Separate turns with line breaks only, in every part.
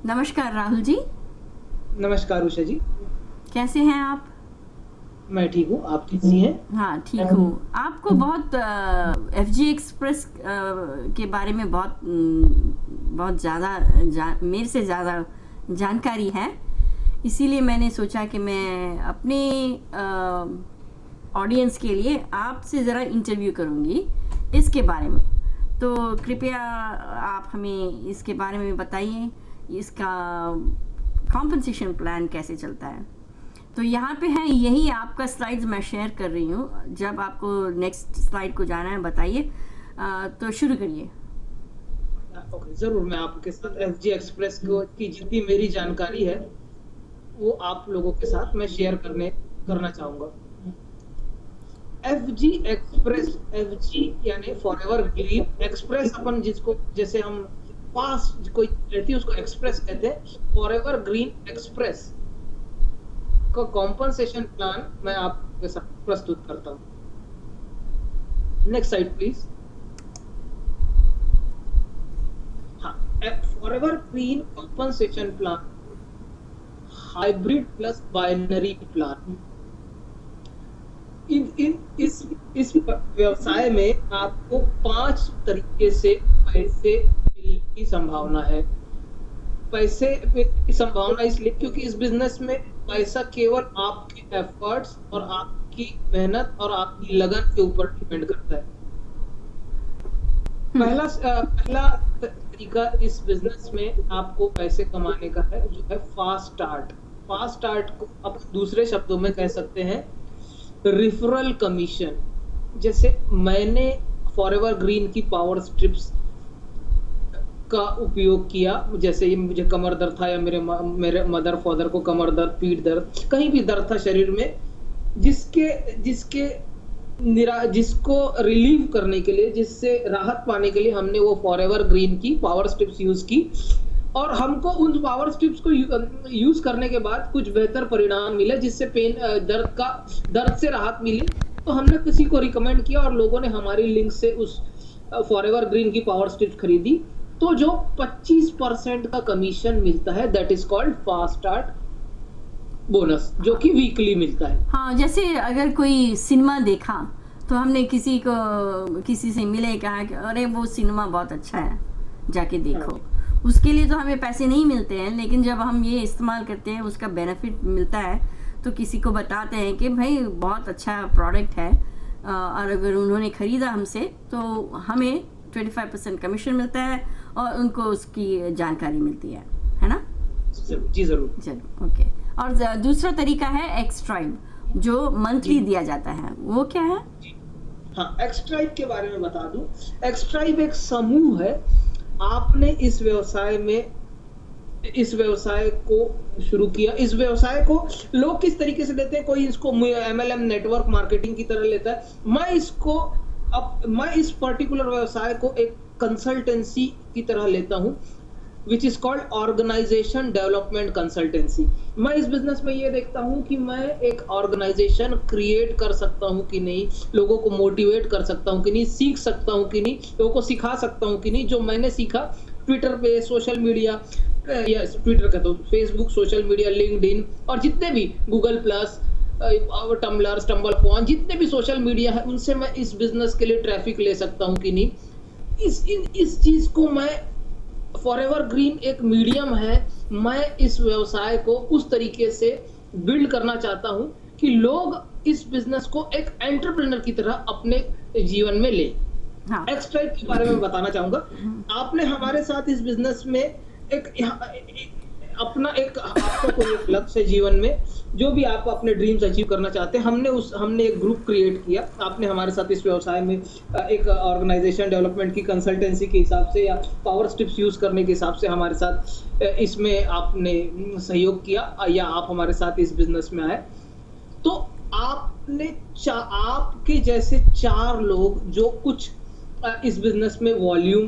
नमस्कार राहुल जी।
नमस्कार उषा जी।
कैसे हैं आप?
मैं ठीक हूँ, आप कैसी हैं?
हाँ ठीक हूँ। आपको बहुत एफजी एक्सप्रेस के बारे में बहुत ज़्यादा मेरे से ज़्यादा जानकारी है, इसीलिए मैंने सोचा कि मैं अपने ऑडियंस के लिए आपसे ज़रा इंटरव्यू करूँगी इसके बारे में। तो कृपया आप हमें इसके बारे में बताइए, इसका कॉम्पनसेशन प्लान कैसे चलता है। तो यहाँ पे है, यही आपका स्लाइड्स मैं शेयर कर रही हूँ। जब आपको नेक्स्ट स्लाइड को जाना है बताइए, तो शुरू करिए।
ओके, जरूर। मैं आपके साथ एफजी एक्सप्रेस को की जितनी मेरी जानकारी है वो आप लोगों के साथ मैं शेयर करना चाहूंगा। एफजी एक्सप्रेस, एफजी यानी फॉरएवर ग्रीन, एक्सप्रेस अपन जिसको जैसे हम पास कोई रहती है उसको एक्सप्रेस कहते हैं। फॉरएवर ग्रीन एक्सप्रेस का कॉम्पनसेशन प्लान मैं आपके साथ प्रस्तुत करता हूँ। Next side please. हाँ, forever green compensation plan hybrid plus binary plan. इस व्यवसाय में आपको 5 तरीके से पैसे मिलने की संभावना है। पैसे की संभावना इसलिए क्योंकि इस बिजनेस में पैसा केवल आपके एफर्ट्स और आपकी मेहनत और आपकी लगन के ऊपर डिपेंड करता है। पहला तरीका इस बिजनेस में आपको पैसे कमाने का है जो है फास्ट स्टार्ट। फास्ट स्टार्ट को आप दूसरे शब्दों में कह सकते हैं रिफरल कमीशन। जैसे मैंने फॉरएवर ग्रीन की पावर स्ट्रिप्स का उपयोग किया, जैसे ये मुझे कमर दर्द था या मेरे मदर फादर को कमर दर्द, पीठ दर्द, कहीं भी दर्द था शरीर में, जिसको रिलीव करने के लिए, जिससे राहत पाने के लिए हमने वो फॉरएवर ग्रीन की पावर स्ट्रिप्स यूज की। और हमको उन पावर स्ट्रिप्स को यूज करने के बाद कुछ बेहतर परिणाम मिले, जिससे दर्द से राहत मिली। तो हमने किसी को रिकमेंड किया और लोगों ने हमारी लिंक से उस फॉरएवर ग्रीन की पावर स्ट्रिप्स खरीदी। तो जो 25% का कमीशन मिलता है, that is called fast start bonus, जो कि वीकली मिलता है।
हाँ, जैसे अगर कोई सिनेमा देखा तो हमने किसी से मिले, कहा कि अरे वो सिनेमा बहुत अच्छा है, जाके देखो। उसके लिए तो हमें पैसे नहीं मिलते हैं, लेकिन जब हम ये इस्तेमाल करते हैं उसका बेनिफिट मिलता है तो किसी को बताते हैं कि भाई बहुत अच्छा प्रोडक्ट है, और अगर उन्होंने ख़रीदा हमसे तो हमें 25% कमीशन मिलता है और उनको उसकी जानकारी मिलती है ना?
जी जरूर।
चलो ओके। और दूसरा तरीका है एक्सट्राइब, जो मंथली दिया जाता है, वो क्या है?
हाँ, एक्सट्राइब के बारे में बता दूं। एक्सट्राइब एक समूह है। आपने इस व्यवसाय को शुरू किया। इस व्यवसाय को लोग किस तरीके से लेते हैं, कोई इसको MLM नेटवर्क मार्केटिंग की तरह लेता है। मैं इस पर्टिकुलर व्यवसाय को एक कंसल्टेंसी की तरह लेता हूं, which is called organization development consultancy. मैं इस बिजनेस में ये देखता हूं कि मैं एक ऑर्गेनाइजेशन क्रिएट कर सकता हूं कि नहीं, लोगों को मोटिवेट कर सकता हूं कि नहीं, सीख सकता हूं कि नहीं, लोगों को सिखा सकता हूं कि नहीं। जो मैंने सीखा ट्विटर पे, सोशल मीडिया, या ट्विटर का तो फेसबुक, सोशल मीडिया, लिंक्डइन और जितने भी गूगल प्लस, टम्बलर, स्टम्बलफोन, जितने भी सोशल मीडिया है, उनसे मैं इस बिजनेस के लिए ट्रैफिक ले सकता हूं कि नहीं। इस चीज को मैं, फॉरएवर ग्रीन एक मीडियम है, मैं इस व्यवसाय को उस तरीके से बिल्ड करना चाहता हूं कि लोग इस बिजनेस को एक एंटरप्रेन्योर की तरह अपने जीवन में ले।
हाँ।
एक्सट्राइब के बारे में बताना चाहूंगा। आपने हमारे साथ इस बिजनेस में आपका कोई एक लक्ष्य है जीवन में, जो भी आप अपने ड्रीम्स अचीव करना चाहते हैं, हमने एक ग्रुप क्रिएट किया। आपने हमारे साथ इस व्यवसाय में एक ऑर्गेनाइजेशन डेवलपमेंट की कंसल्टेंसी के हिसाब से या पावर स्ट्रिप्स यूज करने के हिसाब से हमारे साथ इसमें आपने सहयोग किया, या आप हमारे साथ इस बिजनेस में आए। तो आपके जैसे 4 लोग जो कुछ इस बिजनेस में वॉल्यूम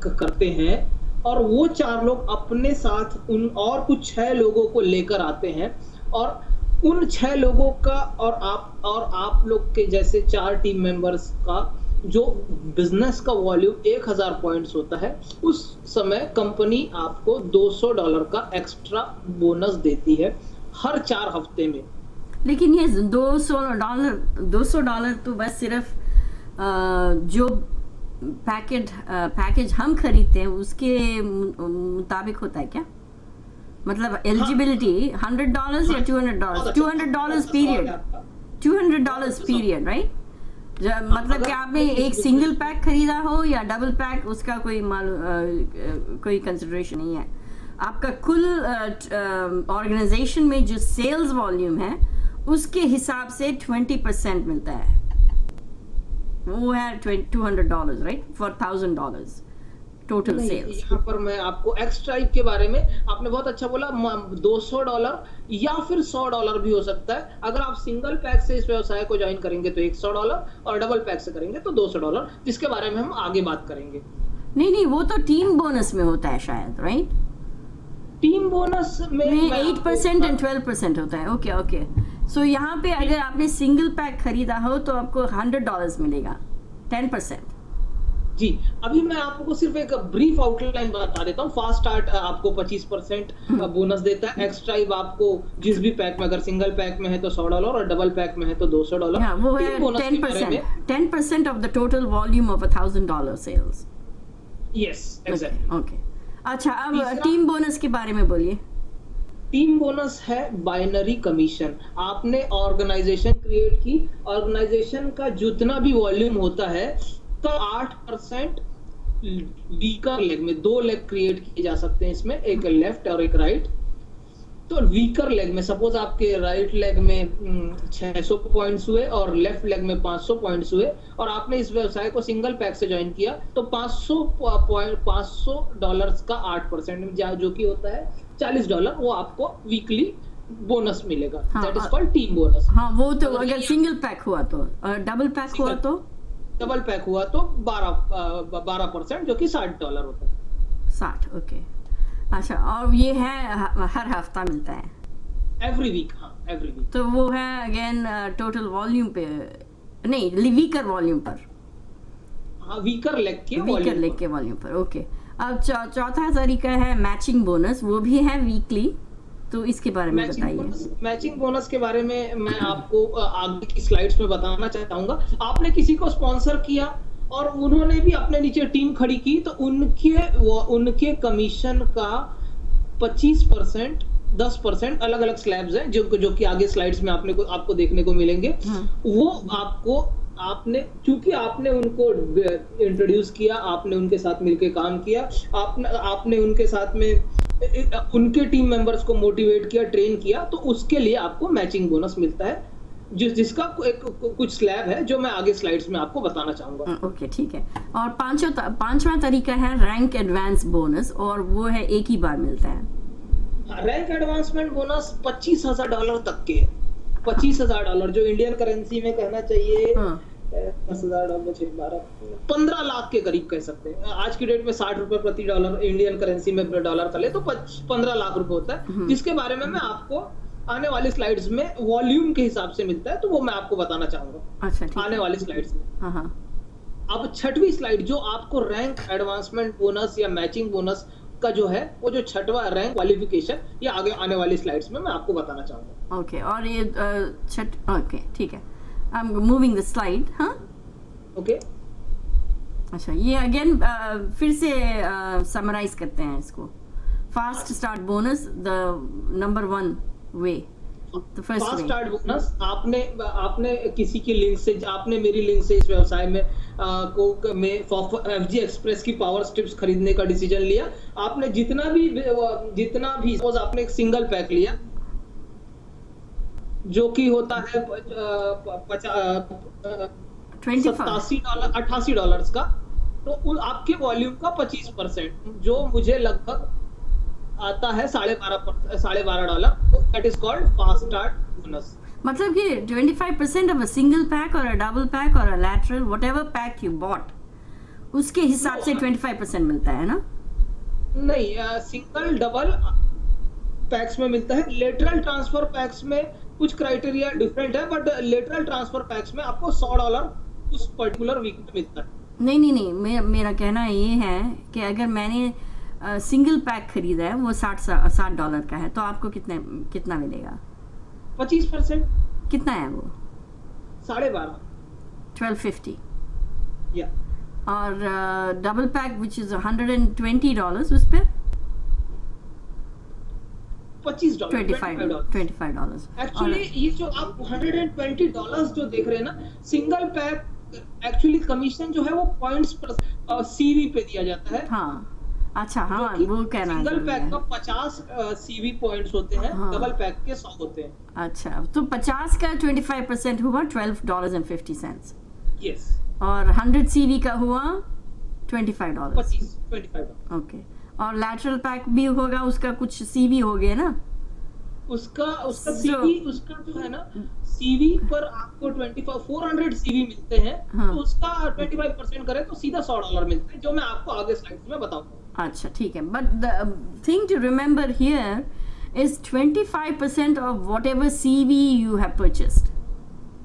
करते हैं, और वो 4 लोग अपने साथ उन और कुछ 6 लोगों को लेकर आते हैं, और उन 6 लोगों का और आप लोग के जैसे 4 टीम मेंबर्स का जो बिजनेस का वॉल्यूम 1000 पॉइंट्स होता है, उस समय कंपनी आपको $200 का एक्स्ट्रा बोनस देती है हर 4 हफ्ते में।
लेकिन ये $200 तो बस सिर्फ जो पैकेज हम खरीदते हैं उसके मुताबिक होता है क्या? मतलब एलिजिबिलिटी $100 या $200? $200 पीरियड, $200 पीरियड, राइट? मतलब कि आपने एक सिंगल पैक खरीदा हो या डबल पैक, उसका कोई कंसिडरेशन नहीं है। आपका कुल ऑर्गेनाइजेशन में जो सेल्स वॉल्यूम है उसके हिसाब से 20% मिलता है, वो है $200, राइट, फॉर $1000 टोटल सेल्स।
यहाँ पर मैं आपको एक्स ट्राइब के बारे में, आपने बहुत अच्छा बोला, $200 या फिर $100 भी हो सकता है। अगर आप सिंगल पैक से इस व्यवसाय को ज्वाइन करेंगे तो $100 और डबल पैक से करेंगे तो $200, जिसके बारे में हम आगे बात करेंगे।
नहीं, वो तो टीम बोनस में होता है शायद, राइट?
टीम बोनस में
8% एंड 12% होता है। ओके। सो यहाँ पे अगर आपने सिंगल पैक खरीदा हो तो आपको $100 मिलेगा, 10%।
जी, अभी मैं आपको सिर्फ एक ब्रीफ आउटलाइन बता देता हूँ। फास्ट स्टार्ट आपको 25% बोनस देता है। एक्स ट्राइब आपको जिस भी पैक में, अगर सिंगल पैक में है तो $100 और डबल पैक में है तो $200।
हाँ, वो है 10% of the total volume of $1000 sales.
Yes, exactly.
Okay, अच्छा, अब टीम बोनस के बारे में बोलिए।
टीम बोनस है बाइनरी कमीशन। आपने ऑर्गेनाइजेशन क्रिएट की, ऑर्गेनाइजेशन का जितना भी वॉल्यूम होता है तो 8% वीकर लेग में, 2 लेग क्रिएट किए जा सकते हैं इसमें, एक लेफ्ट और एक राइट। तो वीकर लेग में सपोज आपके राइट लेग में 600 पॉइंट्स हुए और लेफ्ट लेग में 500 पॉइंट्स हुए और आपने इस व्यवसाय को सिंगल पैक से ज्वाइन किया तो $500 का 8% जो कि होता है $40, वो आपको वीकली बोनस मिलेगा। That is called team bonus.
हाँ, वो तो अगर सिंगल पैक हुआ तो, डबल पैक हुआ तो,
डबल पैक हुआ तो 12% जो कि $60 होता है।
60, ओके। अच्छा, और ये है हर हफ्ता मिलता है?
Every week. हाँ, एवरी वीक।
तो वो है अगेन टोटल वॉल्यूम पे, नहीं, वीकर वॉल्यूम पर।
हाँ, वीकर लेग के
वॉल्यूम पर। ओके, अब चौथा तरीका है मैचिंग बोनस, वो भी है वीकली, तो इसके बारे में बताइए।
मैचिंग बोनस के बारे में मैं आपको आगे की स्लाइड्स में बताना चाहूंगा। आपने किसी को स्पॉन्सर किया और उन्होंने भी अपने नीचे टीम खड़ी की तो उनके कमीशन का 25%, 10% अलग अलग स्लैब्स हैं जो कि आगे स्लाइड्स में आपको देखने को मिलेंगे। वो आपने चूंकि आपने उनको इंट्रोड्यूस किया, आपने उनके साथ मिलकर काम किया, आपने उनके साथ में उनके टीम मेंबर्स को मोटिवेट किया, ट्रेन किया, तो उसके लिए आपको मैचिंग बोनस मिलता है, जिसका कुछ स्लैब है जो मैं आगे स्लाइड्स में आपको बताना चाहूंगा।
ओके, ठीक है। और पांचवा तरीका है रैंक एडवांस बोनस, और वो है एक ही बार मिलता है।
रैंक एडवांसमेंट बोनस $25,000 तक के, $25,000 जो इंडियन करेंसी में कहना चाहिए $10,000 15 लाख के करीब कह सकते हैं। आज की डेट में $60 प्रति डॉलर इंडियन करेंसी में डॉलर का ले तो 15 लाख रुपए होता है, जिसके बारे में मैं आपको आने वाली स्लाइड्स में वॉल्यूम के हिसाब से मिलता है, तो वो मैं आपको बताना चाहूंगा।
अच्छा,
आने वाली स्लाइड्स में।
हाँ।
अब 6वीं स्लाइड जो आपको रैंक एडवांसमेंट बोनस या मैचिंग बोनस का जो है, वो जो 6वां रैंक क्वालिफिकेशन, ये आगे आने वाली स्लाइड्स में मैं आपको बताना चाहूंगा।
ओके, और ये ओके, ठीक है। I am moving the slide. हाँ,
ओके।
अच्छा, ये अगेन फिर से समराइज करते हैं इसको। Fast start bonus, the number 1 way, the first
fast start bonus. आपने किसी की लिंक से, आपने मेरी लिंक से इस व्यवसाय में FG एक्सप्रेस की पावर स्ट्रिप्स खरीदने का डिसीजन लिया। आपने जितना भी सपोज आपने एक सिंगल पैक लिया जो कि होता है $88 का, तो आपके वॉल्यूम का 25%, जो मुझे लगभग आता है $12.5, that is called fast start bonus.
मतलब कि 25% ऑफ अ सिंगल पैक और अ डबल पैक और a lateral whatever pack you bought, उसके हिसाब से 25% मिलता है ना?
नहीं, सिंगल डबल पैक्स में मिलता है। लेटरल ट्रांसफर पैक्स में कुछ क्राइटेरिया डिफरेंट है, बट लेटरल ट्रांसफर पैक्स में आपको $100 उस पर्टिकुलर वीक में मिलता है।
नहीं, मेरा कहना ये है कि अगर मैंने सिंगल पैक खरीदा है वो $60 का है तो आपको कितना मिलेगा?
25%।
कितना है वो?
12.5।
1250।
या
और डबल पैक विच इज $120 उस पे
$25
$25।
एक्चुअली ये जो आप $120 जो देख रहे हैं ना, सिंगल पैक एक्चुअली कमीशन जो है वो पॉइंट्स पर सीवी पे दिया जाता है।
हाँ अच्छा, हाँ
जो कि
वो कहना
सिंगल
जरूरी
पैक
है।
का 50 सीवी पॉइंट्स होते हैं,
हाँ।
डबल पैक के 100 होते हैं।
अच्छा, तो 50 का 25% हुआ $12.50
यस,
और 100 CV का हुआ $25।
25
ओके, और लैटरल पैक भी होगा, उसका कुछ CV हो गया ना?
उसका
So-
सीवी, उसका जो है ना सीवी पर आपको 400 सीवी मिलते हैं।
हाँ।
तो उसका 25% करें तो सीधा $100 मिलते हैं, जो मैं आपको आगे स्लाइड्स में बताऊंगा।
अच्छा ठीक है, but the thing to remember here is 25% of whatever CV you have purchased.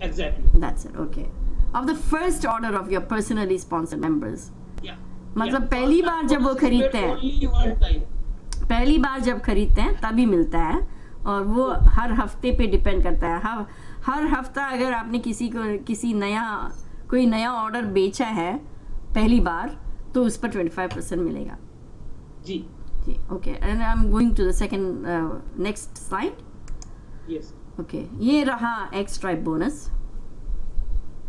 Exactly.
That's it, okay. Of the first order of your personally sponsored members.
या
मतलब पहली बार जब वो खरीदते हैं,
ओनली वन टाइम।
पहली बार जब खरीदते हैं तभी मिलता है, और वो हर हफ्ते पे डिपेंड करता है। हर हफ्ता अगर आपने कोई नया ऑर्डर बेचा है पहली बार तो उस पर 25% मिलेगा।
जी
जी okay, and I am going to the second next slide.
Yes.
Okay, ये रहा एक्स ट्राइब बोनस।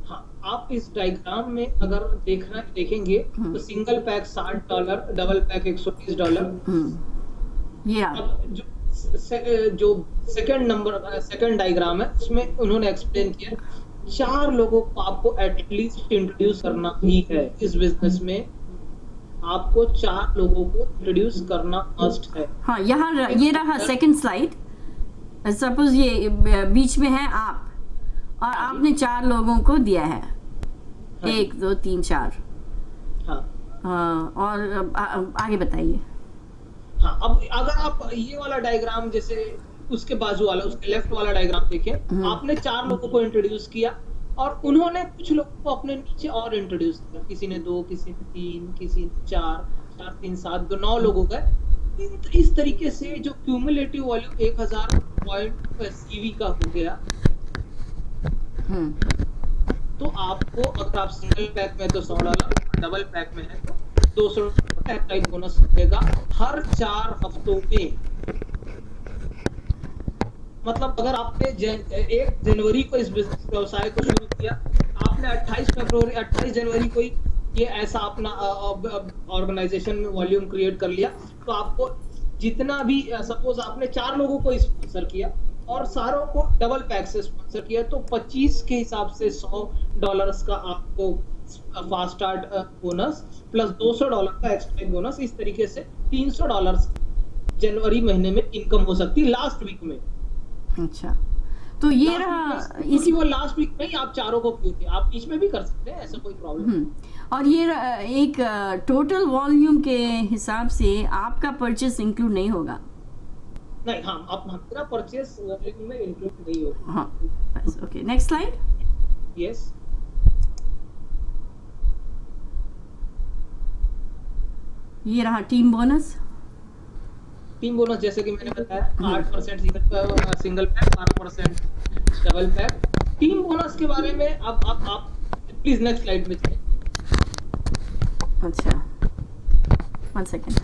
हाँ, आप इस डायग्राम में अगर देखेंगे तो सिंगल पैक $60, डबल पैक $120।
ये रहा।
अब जो सेकंड डायग्राम है उसमें उन्होंने एक्सप्लेन किया 4 लोगों को आपको एटलीस्ट इंट्रोड्यूस करना ही है इस बिजनेस में। आपको 4 लोगों को इंट्रोड्यूस करना मस्ट है।
हाँ, यहाँ ये रहा सेकंड स्लाइड। सपोज ये बीच में है आप, और आपने 4 लोगों को दिया है, 1 2 3 4।
हाँ
और आगे बताइए।
हाँ, अब अगर आप ये वाला डायग्राम जैसे उसके बाजू वाला, उसके लेफ्ट वाला डायग्राम देखें, आपने 4 लोगों को इंट्रोड्यूस किया और उन्होंने कुछ लोगों को अपने नीचे और इंट्रोड्यूस किया। किसी ने 2, किसी ने 3, किसी ने 4, 3 7 तो 9 लोगों का। तो इस तरीके से जो क्यूमुलेटिव वॉल्यूम 1000 पॉइंट सीवी का हो गया, तो आपको अगर आप सिंगल पैक में तो $100, डबल पैक में है तो $200 टाइप बोनस मिलेगा हर 4 हफ्तों में। मतलब अगर आपने 1 जनवरी को इस व्यवसाय को शुरू किया, आपने 28 जनवरी को ये ऐसा अपना ऑर्गेनाइजेशन में वॉल्यूम क्रिएट कर लिया, तो आपको जितना भी सपोज आपने 4 लोगों को स्पॉन्सर किया और सारों को डबल पैक से स्पॉन्सर किया, तो 25 के हिसाब से $100 का आपको फास्ट स्टार्ट बोनस प्लस $200 का एक्स्ट्रा बोनस, इस तरीके से $300 जनवरी महीने में इनकम हो सकती है लास्ट वीक में।
अच्छा, तो ये रहा
इसी वो लास्ट वीक में ही आप 4 को किए थे, आप बीच में भी कर सकते हैं, ऐसा कोई प्रॉब्लम।
और ये एक टोटल वॉल्यूम के हिसाब से आपका परचेस इंक्लूड नहीं होगा।
नहीं, हाँ, आप हमारा परचेस वॉल्यूम में इंक्लूड नहीं होगा।
हाँ, ओके, नेक्स्ट स्लाइड।
यस।
ये रहा टीम बोनस।
टीम बोनस जैसे कि मैंने बताया 8% single pack, 12% double pack. Team bonus के बारे में अब आप प्लीज नेक्स्ट स्लाइड में चलें।
अच्छा, 1 second.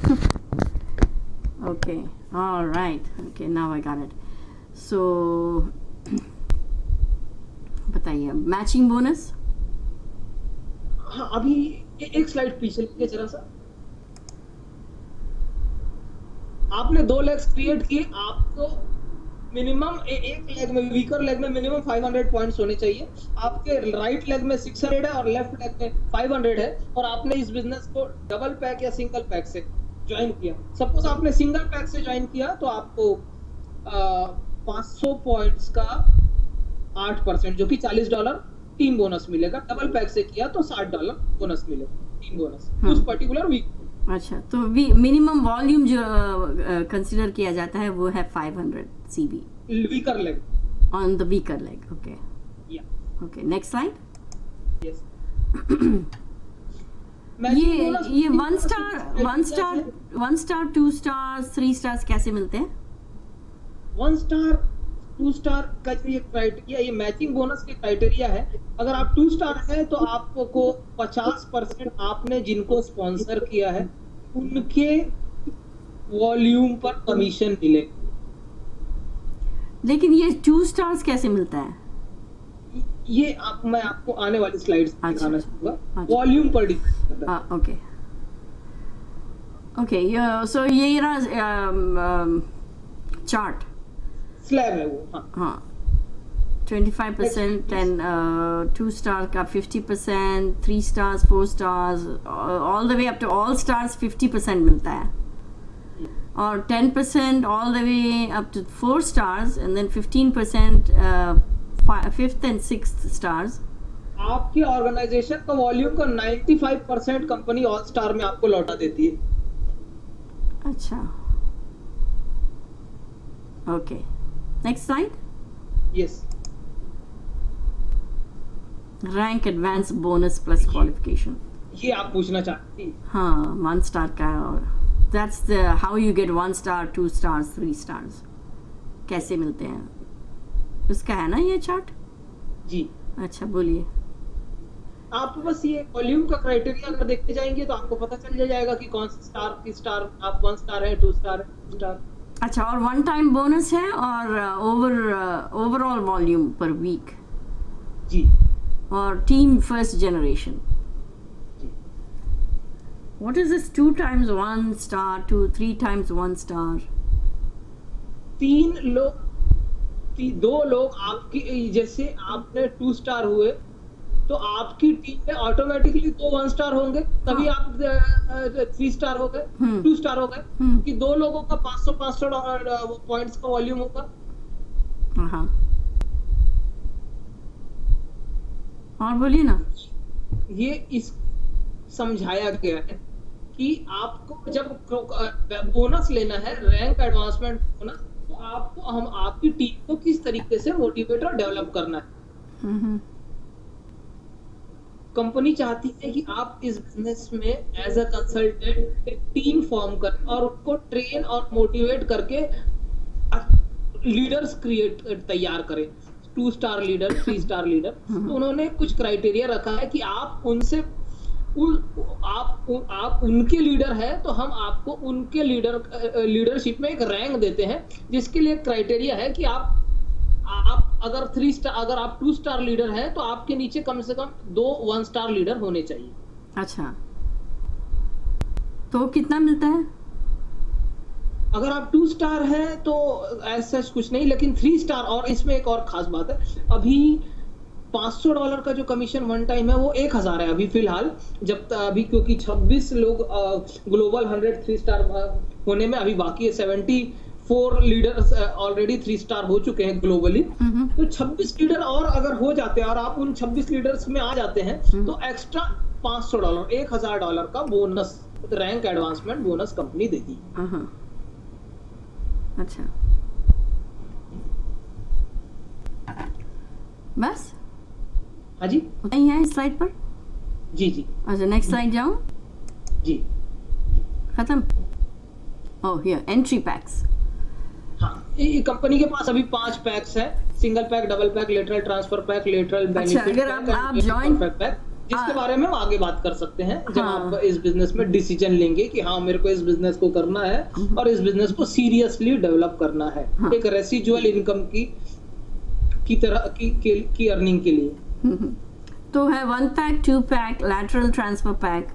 Okay, all right. Okay, now I got it. So बताइए मैचिंग बोनस।
हाँ, अभी एक स्लाइड पीछे लीजिए जरा सा। आपने 2 लेग्स क्रिएट किए, आपको मिनिमम एक लेग में, वीकर लेग में मिनिमम 500 पॉइंट्स होने चाहिए। आपके राइट लेग में 600 है और लेफ्ट लेग में 500 है, और आपने इस बिजनेस को डबल पैक या सिंगल पैक से ज्वाइन किया। सपोज आपने सिंगल पैक से ज्वाइन किया तो आपको 500 पॉइंट्स का 8% जो कि $40 टीम बोनस मिलेगा। डबल पैक से किया तो $60 बोनस मिलेगा, टीम बोनस उस पर्टिकुलर वीक।
अच्छा, तो मिनिमम वॉल्यूम जो कंसीडर किया जाता है वो है 500 CV
weaker leg
on the weaker leg. Okay,
या
okay, next slide.
Yes. Matching
ये
बोनस
ये वन स्टार 2 स्टार 3 स्टार्स कैसे मिलते हैं?
1 स्टार 2 स्टार का जो ये क्राइटेरिया, ये मैचिंग बोनस के क्राइटेरिया है। अगर आप 2 स्टार है तो आपको 50% आपने जिनको स्पॉन्सर किया है उनके वॉल्यूम पर कमीशन मिले।
लेकिन ये 2 स्टार्स कैसे मिलता है?
ये मैं आपको आने वाली स्लाइड्स में
अच्छा,
दिखाना
अच्छा,
चाहूंगा।
अच्छा।
वॉल्यूम पर डिपेंड करता है।
ओके ओके, सो ये रहा चार्ट।
स्लैब है वो। हाँ,
हाँ 25% एंड 2 स्टार का 50%, 3 stars 4 stars all the way up to all stars 50% मिलता है, और 10% all the way up to 4 stars and then 15% 5th and 6th stars.
आपकी ऑर्गेनाइजेशन का वॉल्यूम का 95% कंपनी ऑल स्टार में आपको लौटा देती है।
अच्छा okay, next slide.
Yes,
rank advance bonus plus qualification.
ये आप पूछना चाहती थी।
हाँ 1 स्टार का, और that's the how you get 1 star 2 stars 3 stars कैसे मिलते हैं, उसका है ना ये चार्ट?
जी,
अच्छा बोलिए।
आप बस ये वॉल्यूम का क्राइटेरिया अगर देखते जाएंगे तो आपको पता चल जाएगा कि कौन सा स्टार की स्टार आप 1 स्टार है, 2 स्टार है, 2 स्टार।
अच्छा, और 1 टाइम बोनस है और ओवरऑल वॉल्यूम पर वीक,
जी,
और team first generation. What is this 2 times 1 star 2 3 times 1 star?
2 लोग आपकी, जैसे आपने 2 स्टार हुए तो आपकी टीम में ऑटोमेटिकली 2 1 स्टार होंगे, तभी आप 3 स्टार हो गए, 2 स्टार हो गए, कि 2 लोगों का 500 पॉइंट्स का वॉल्यूम होगा।
हाँ, और बोलिए ना।
ये इस समझाया गया है कि आपको जब बोनस लेना है, रैंक एडवांसमेंट बोनस, तो आपको आपकी टीम को किस तरीके से मोटिवेट और डेवलप करना है। कंपनी चाहती है कि आप इस बिजनेस में एज अ कंसल्टेंट एक टीम फॉर्म करें और उनको ट्रेन और मोटिवेट करके लीडर्स तैयार करें, 2 स्टार लीडर, 3 स्टार लीडर। तो उन्होंने कुछ क्राइटेरिया रखा है कि आप उनसे आप उनके लीडर है तो हम आपको उनके लीडरशिप में एक रैंक देते हैं, जिसके लिए क्राइटेरिया है कि आप अगर 3 स्टार, अगर आप 2 स्टार लीडर है तो आपके नीचे कम से कम 2 1 स्टार लीडर होने चाहिए।
अच्छा, तो कितना मिलता है?
अगर आप 2 स्टार है तो ऐसा कुछ नहीं, लेकिन 3 स्टार, और इसमें एक और खास बात है, अभी $500 का जो कमीशन 1 टाइम है वो 1000 है अभी फिलहाल, जब अभी, क्योंकि 26 लोग ग्लोबल 100 3 स्टार होने में अभी बाकी है। 74 लीडर्स ऑलरेडी 3 स्टार हो चुके हैं ग्लोबली। तो 26 लीडर और अगर हो जाते हैं और आप उन 26 लीडर्स में आ जाते हैं तो एक्स्ट्रा $500 $1000 का bonus, rank advancement bonus company देती है।
अच्छा, बस
हाँ जी,
उतना ही है इस स्लाइड पर?
जी जी
अच्छा, नेक्स्ट स्लाइड जाऊं?
जी।
खत्म? ओह हियर एंट्री पैक्स।
हाँ, ये कंपनी के पास अभी 5 पैक्स है, single pack, double pack, lateral transfer pack, lateral benefit
अगर आप ज्वाइन
पैक, जिसके बारे में हम आगे बात कर सकते हैं जब
हाँ।
आप इस बिजनेस में डिसीजन लेंगे कि हाँ मेरे को इस बिजनेस को करना है और इस बिजनेस को सीरियसली डेवलप करना है,
हाँ।
एक रेसिजुअल इनकम की तरह की अर्निंग के लिए।
तो है 1 pack, 2 pack, lateral transfer pack,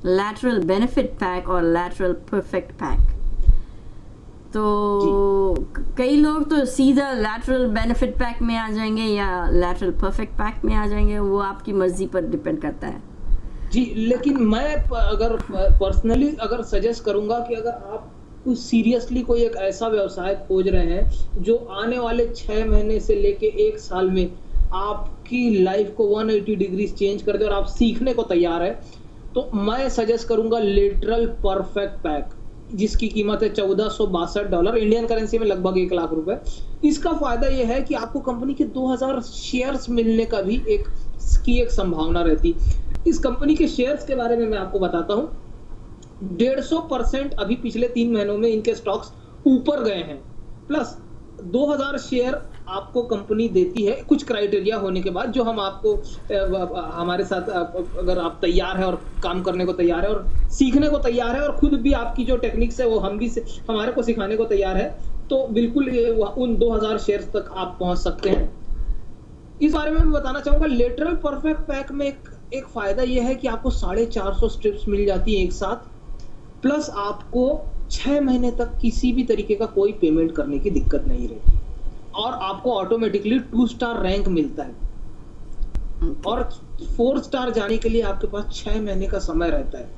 lateral benefit pack और लैटरल परफेक्ट पैक। तो कई लोग तो सीधा लैटरल बेनिफिट पैक में आ जाएंगे या लैटरल परफेक्ट पैक में आ जाएंगे, वो आपकी मर्जी पर डिपेंड करता है।
जी, लेकिन मैं अगर पर्सनली अगर सजेस्ट करूंगा कि अगर आप कुछ सीरियसली कोई एक ऐसा व्यवसाय खोज रहे हैं जो आने वाले 6 महीने से लेके 1 साल में आपकी लाइफ को 180 डिग्री चेंज कर दे और आप सीखने को तैयार है, तो मैं सजेस्ट करूंगा लेटरल परफेक्ट पैक, जिसकी कीमत है $1462, इंडियन करेंसी में लगभग 1 लाख रुपए। इसका फायदा यह है कि आपको कंपनी के 2000 शेयर्स मिलने का भी एक संभावना रहती। इस कंपनी के शेयर्स के बारे में मैं आपको बताता हूँ। 150% अभी पिछले 3 महीनों में इनके स्टॉक्स ऊपर गए हैं, प्लस 2000 शेयर आपको कंपनी देती है कुछ क्राइटेरिया होने के बाद, जो हम आपको हमारे साथ अगर आप तैयार है और काम करने को तैयार है और सीखने को तैयार है और खुद भी आपकी जो टेक्निक्स है वो हम भी हमारे को सिखाने को तैयार है, तो बिल्कुल ये उन 2000 शेयर्स तक आप पहुंच सकते हैं। इस बारे में मैं बताना चाहूंगा, लेटरल परफेक्ट पैक में एक फायदा यह है कि आपको 450 स्ट्रिप्स मिल जाती है एक साथ, प्लस आपको 6 महीने तक किसी भी तरीके का कोई पेमेंट करने की दिक्कत नहीं रहती, और आपको ऑटोमेटिकली 2 स्टार रैंक मिलता है, और 4 स्टार जाने के लिए आपके पास 6 महीने का समय रहता है,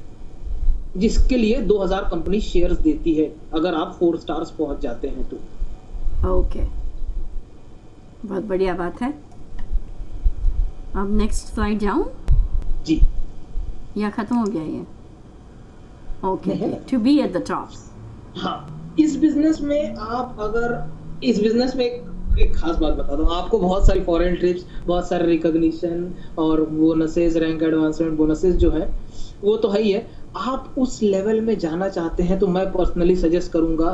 जिसके लिए 2000 कंपनी शेयर्स देती है अगर आप 4 स्टार्स पहुंच जाते हैं तो।
ओके, बहुत बढ़िया बात है। अब नेक्स्ट स्लाइड जाऊं
जी,
या खत्म हो गया ये? Okay, to be at the top.
हाँ, इस बिजनेस में आप अगर इस बिजनेस में एक खास बात बता दूं आपको, बहुत सारी फॉरेन ट्रिप्स, बहुत सारे रिकॉग्निशन और बोनसेस, रैंक एडवांसमेंट बोनसेस जो है वो तो है ही है। आप उस लेवल में जाना चाहते हैं तो मैं पर्सनली सजेस्ट करूंगा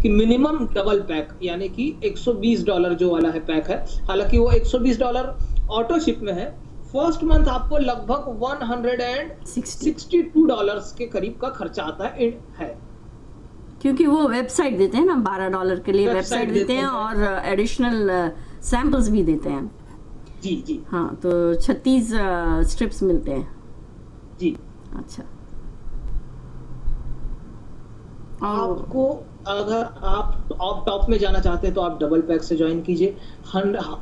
कि मिनिमम डबल पैक, यानी कि $120 जो वाला है पैक है, हालांकि वो $120 ऑटो शिप में है। फर्स्ट मंथ आपको लगभग $162 के करीब का खर्चा आता है,
क्योंकि वो वेबसाइट देते हैं ना, $12 के लिए वेबसाइट देते हैं और एडिशनल सैंपल्स भी देते हैं।
जी जी
हाँ, तो 36 स्ट्रिप्स मिलते हैं
जी।
अच्छा,
आपको अगर आप टॉप में जाना चाहते हैं तो आप डबल पैक से ज्वाइन कीजिए।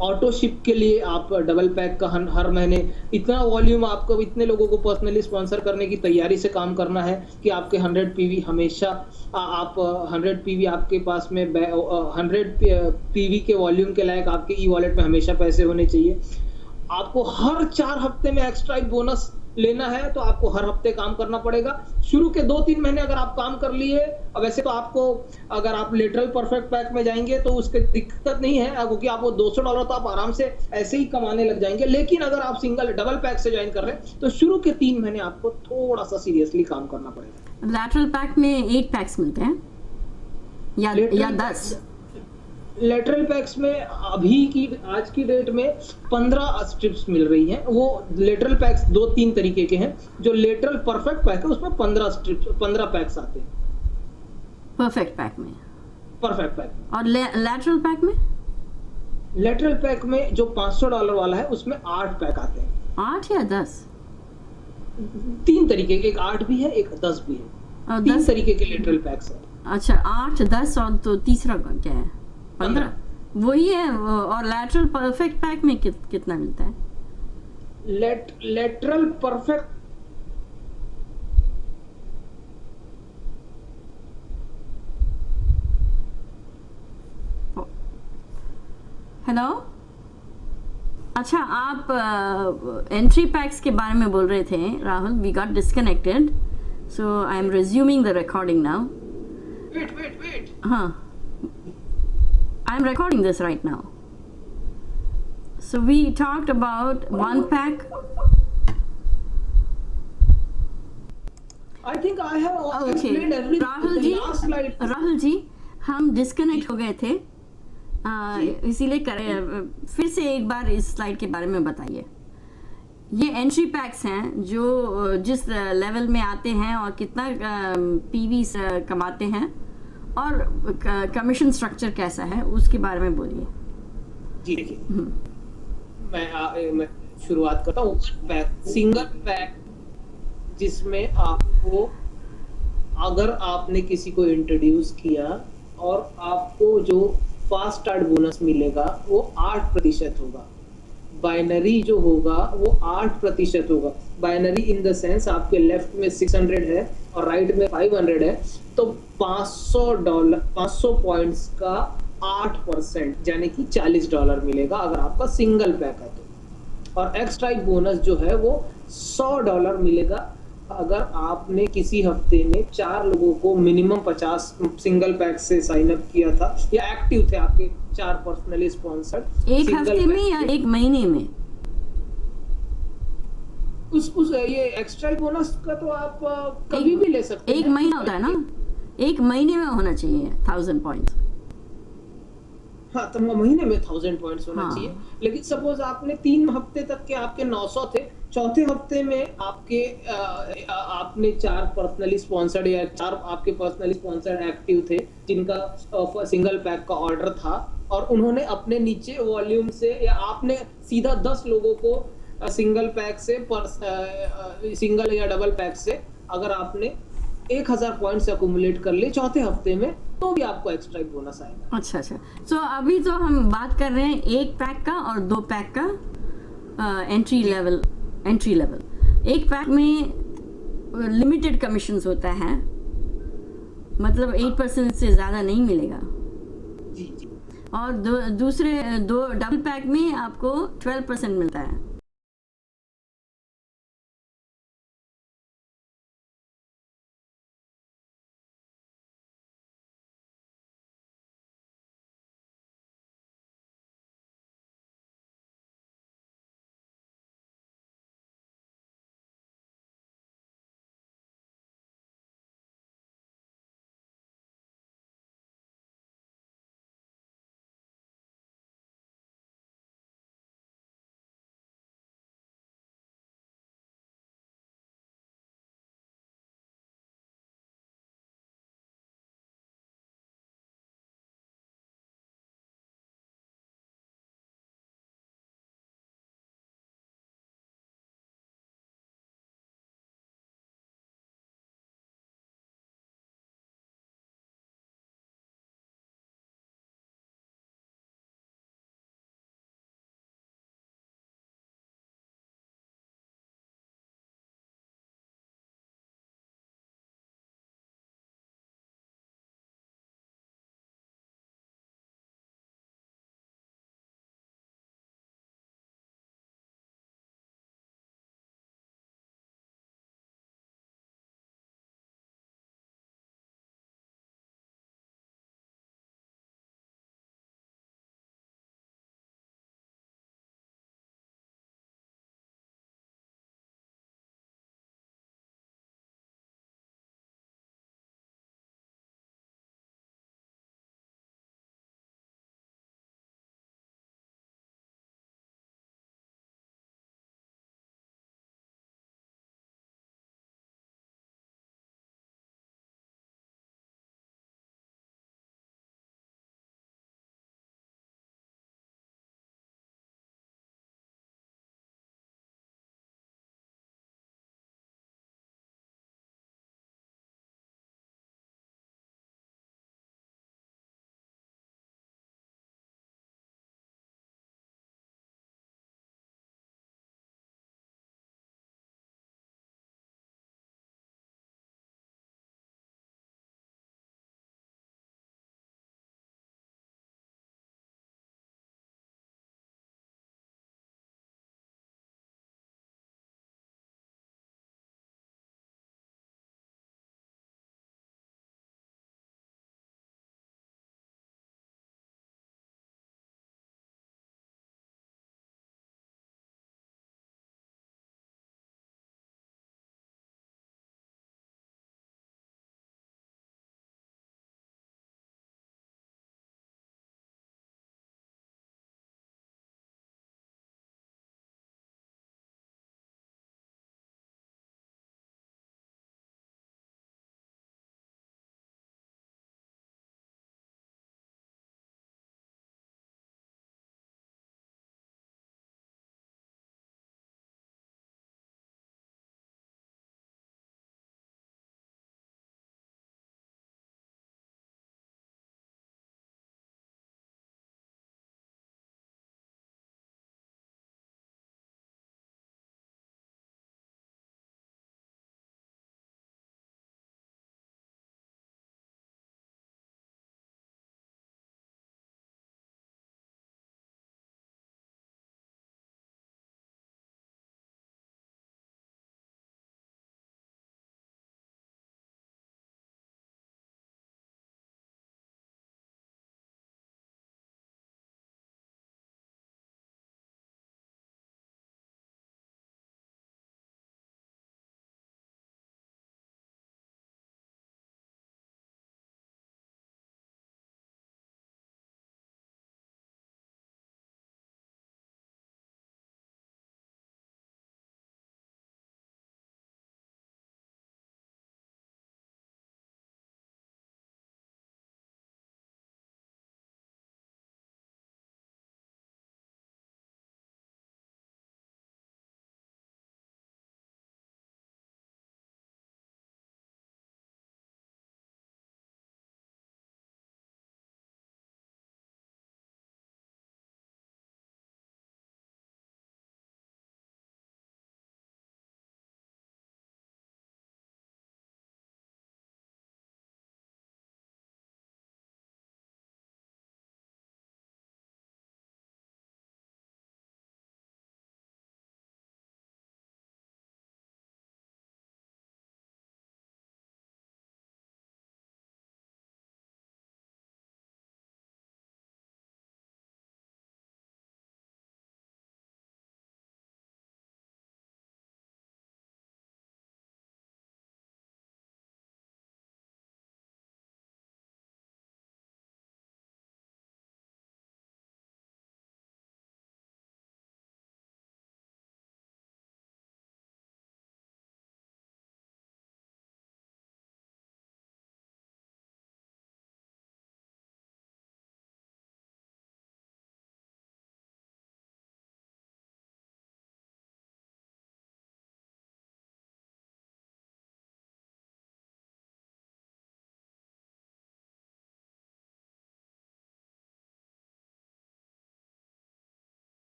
ऑटो शिप के लिए आप डबल पैक का हर महीने इतना वॉल्यूम, आपको इतने लोगों को पर्सनली स्पॉन्सर करने की तैयारी से काम करना है कि आपके 100 पीवी हमेशा आप 100 पीवी आपके पास में 100 पीवी के वॉल्यूम के लायक आपके ई वॉलेट में हमेशा पैसे होने चाहिए। आपको हर 4 हफ्ते में एक्स्ट्रा एक बोनस लेना है तो आपको हर हफ्ते काम करना पड़ेगा। शुरू के 2-3 महीने अगर आप काम कर लिए, वैसे तो आपको अगर आप लेटरल परफेक्ट पैक में जाएंगे तो उसके दिक्कत नहीं है, क्योंकि आप वो $200 तो आप आराम से ऐसे ही कमाने लग जाएंगे। लेकिन अगर आप सिंगल डबल पैक से ज्वाइन कर रहे हैं तो शुरू के 3 महीने आपको थोड़ा सा सीरियसली काम करना पड़ेगा।
लैटरल पैक में 8 पैक्स मिलते हैं या 10?
लेटरल पैक्स में अभी की आज की डेट में 15 स्ट्रिप्स मिल रही हैं। वो लेटरल पैक्स 2-3 तरीके के हैं। जो लेटरल परफेक्ट पैक है उसमें 15 स्ट्रिप्स, 15 पैक्स आते हैं
परफेक्ट पैक में।
परफेक्ट पैक
और लैटरल पैक में?
लेटरल पैक में जो $500 वाला है उसमें 8 पैक आते हैं।
8 या 10?
3 तरीके के, एक 8 भी है, एक 10 भी है। 3 तरीके के लेटरल पैक्स है।
अच्छा, 8, 10 और तो तीसरा क्या है? 15 वही है। और लैटरल परफेक्ट पैक में कितना मिलता है?
लेटरल परफेक्ट
हेलो, अच्छा, आप एंट्री पैक्स के बारे में बोल रहे थे Rahul. We got disconnected, so I am resuming the recording now.
Wait
हाँ, I'm recording this right now. So we talked about 1 pack.
I think I have explained everything.
Rahul ji, हम डिस्कनेक्ट हो गए थे, इसीलिए फिर से एक बार इस स्लाइड के बारे में बताइए। ये एंट्री पैक्स हैं जो जिस लेवल में आते हैं और कितना पीवी कमाते हैं और कमीशन स्ट्रक्चर कैसा है उसके बारे में बोलिए।
जी देखिए, मैं शुरुआत करता हूँ। पैक, सिंगल पैक, जिसमें आपको अगर आपने किसी को इंट्रोड्यूस किया और आपको जो फास्ट स्टार्ट बोनस मिलेगा वो 8% होगा। बाइनरी जो होगा वो 8% होगा। बाइनरी इन द सेंस आपके लेफ्ट में 600 है और राइट में 500 है, तो $500 पॉइंट्स का 8% यानी कि $40 मिलेगा अगर आपका सिंगल पैक है तो। और एक्स्ट्रा बोनस जो है वो $100 मिलेगा अगर आपने किसी हफ्ते में 4 लोगों को मिनिमम 50 सिंगल पैक से साइन अप किया था या एक्टिव थे आपके 4 पर्सनली स्पॉन्सर्ड।
एक हफ्ते में या एक महीने में?
उस ये एक्स्ट्रा बोनस का तो आप कभी भी ले सकते हैं।
एक महीना होता है ना, एक महीने में होना चाहिए 1000 पॉइंट्स।
हाँ, तो महीने में 1000 पॉइंट्स होना
हाँ।
चाहिए। लेकिन सपोज आपने 3 हफ्ते तक के आपके 900 थे, चौथे हफ्ते में आपने 4 पर्सनली स्पॉन्सर्ड या 4 आपके पर्सनली स्पॉन्सर्ड एक्टिव थे जिनका सिंगल पैक का ऑर्डर था, और उन्होंने अपने नीचे वॉल्यूम से, या आपने सीधा 10 लोगों को सिंगल पैक से सिंगल या डबल पैक से अगर आपने 1000 पॉइंट्स अकुमुलेट कर लिए चौथे हफ्ते में, तो भी आपको एक्स्ट्रा बोनस आएगा।
अच्छा। सो अभी तो हम बात कर रहे हैं 1 पैक का और 2 पैक का एंट्री लेवल। एक पैक में लिमिटेड कमीशंस होता है, मतलब 8% से ज़्यादा नहीं मिलेगा।
जी।
और दूसरे 2 डबल पैक में आपको 12% मिलता है।